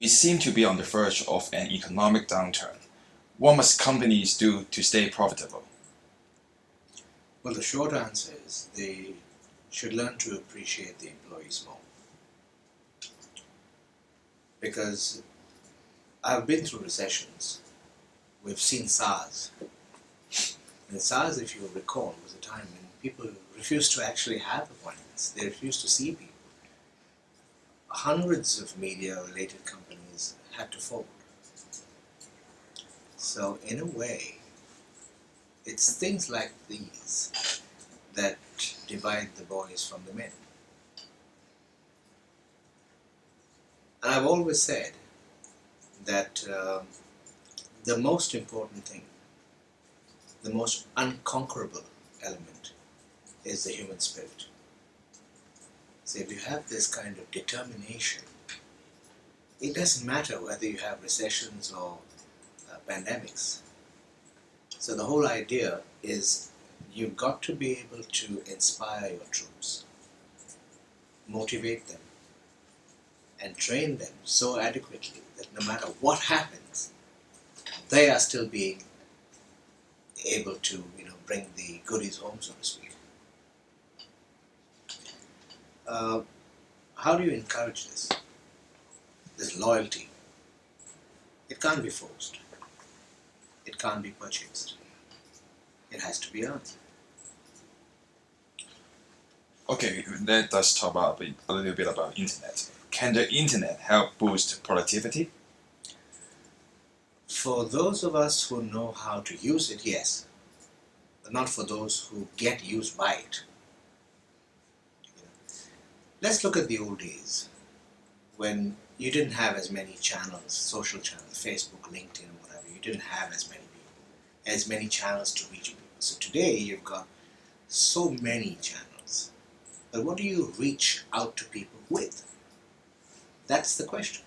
We seem to be on the verge of an economic downturn. What must companies do to stay profitable? Well, the short answer is they should learn to appreciate the employees more. Because I've been through recessions. We've seen SARS. And SARS, if you recall, was a time when people refused to actually have appointments. They refused to see people. Hundreds of media-related companies had to fold. So in a way, it's things like these that divide the boys from the men. And I've always said that the most important thing, the most unconquerable element is the human spirit. So if you have this kind of determination, it doesn't matter whether you have recessions or pandemics. So the whole idea is you've got to be able to inspire your troops, motivate them, and train them so adequately that no matter what happens, they are still being able to, bring the goodies home, so to speak. How do you encourage this? This loyalty. It can't be forced. It can't be purchased. It has to be earned. Okay, let us talk about a little bit about internet. Can the internet help boost productivity? For those of us who know how to use it, yes. But not for those who get used by it. Let's look at the old days when you didn't have as many channels, social channels, Facebook, LinkedIn, whatever. You didn't have as many channels to reach people. So today you've got so many channels. But what do you reach out to people with? That's the question.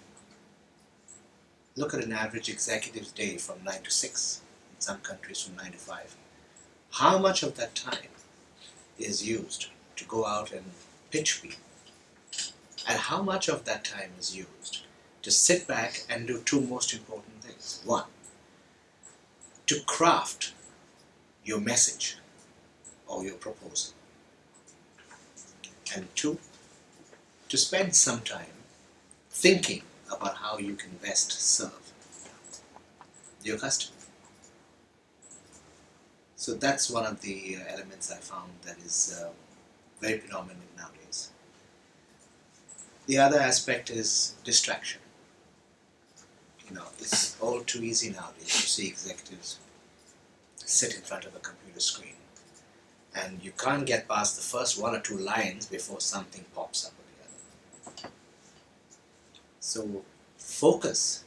Look at an average executive's day from 9 to 6, in some countries from 9 to 5. How much of that time is used to go out and pitch people? And how much of that time is used to sit back and do two most important things? One, to craft your message or your proposal. And two, to spend some time thinking about how you can best serve your customer. So that's one of the elements I found that is very predominant nowadays. The other aspect is distraction. It's all too easy nowadays to see executives sit in front of a computer screen and you can't get past the first one or two lines before something pops up or the other. So focus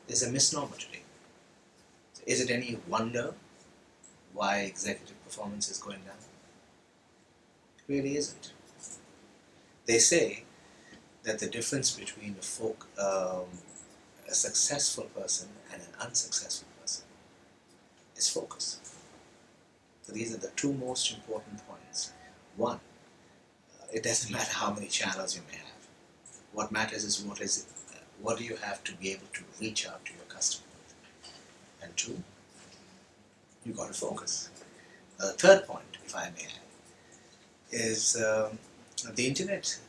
is a misnomer today. Is it any wonder why executive performance is going down? It really isn't. They say that the difference between a successful person and an unsuccessful person is focus. So these are the two most important points. One, it doesn't matter how many channels you may have. What matters is what do you have to be able to reach out to your customer with. And two, you've got to focus. The third point, if I may add, is the internet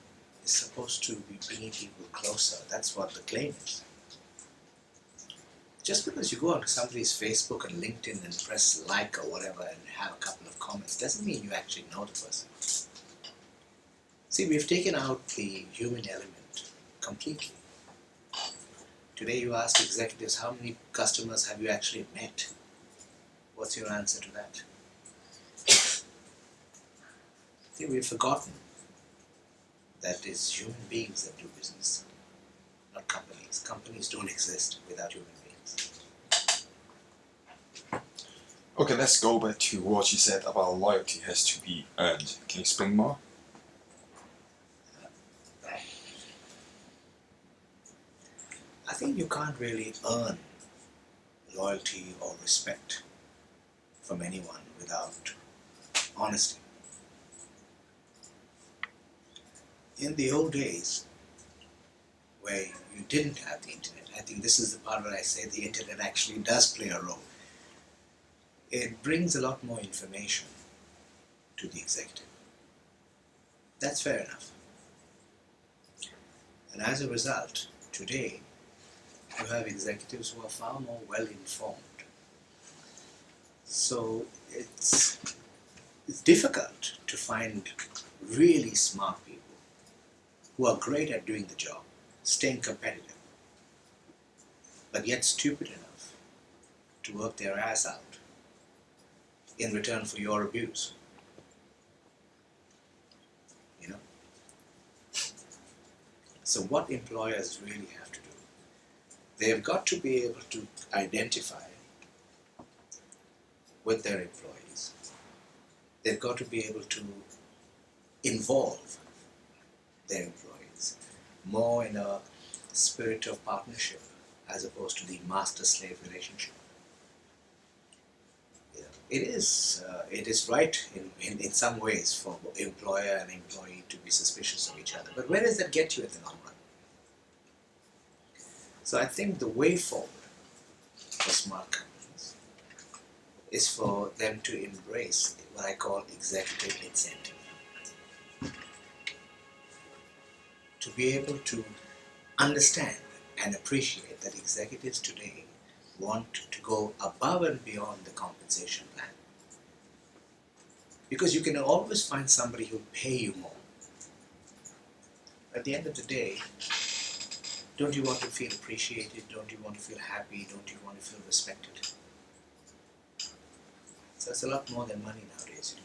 is supposed to be bringing people closer. That's what the claim is. Just because you go onto somebody's Facebook and LinkedIn and press like or whatever and have a couple of comments doesn't mean you actually know the person. See, we've taken out the human element completely. Today you ask executives, how many customers have you actually met? What's your answer to that? See, we've forgotten that it's human beings that do business, not companies. Companies don't exist without human beings. Okay, let's go back to what you said about loyalty has to be earned. Can you explain more? I think you can't really earn loyalty or respect from anyone without honesty. In the old days, where you didn't have the internet. I think this is the part where I say the internet actually does play a role. It brings a lot more information to the executive. That's fair enough. And as a result, today, you have executives who are far more well informed. So it's difficult to find really smart people who are great at doing the job, staying competitive, but yet stupid enough to work their ass out in return for your abuse. You know? So what employers really have to do, they've got to be able to identify with their employees. They've got to be able to involve their employees more in a spirit of partnership as opposed to the master-slave relationship. It is right in some ways for employer and employee to be suspicious of each other. But where does that get you in the long run? So I think the way forward for smart companies is for them to embrace what I call executive incentive. To be able to understand and appreciate that executives today want to go above and beyond the compensation plan. Because you can always find somebody who'll pay you more. At the end of the day, don't you want to feel appreciated? Don't you want to feel happy? Don't you want to feel respected? So it's a lot more than money nowadays.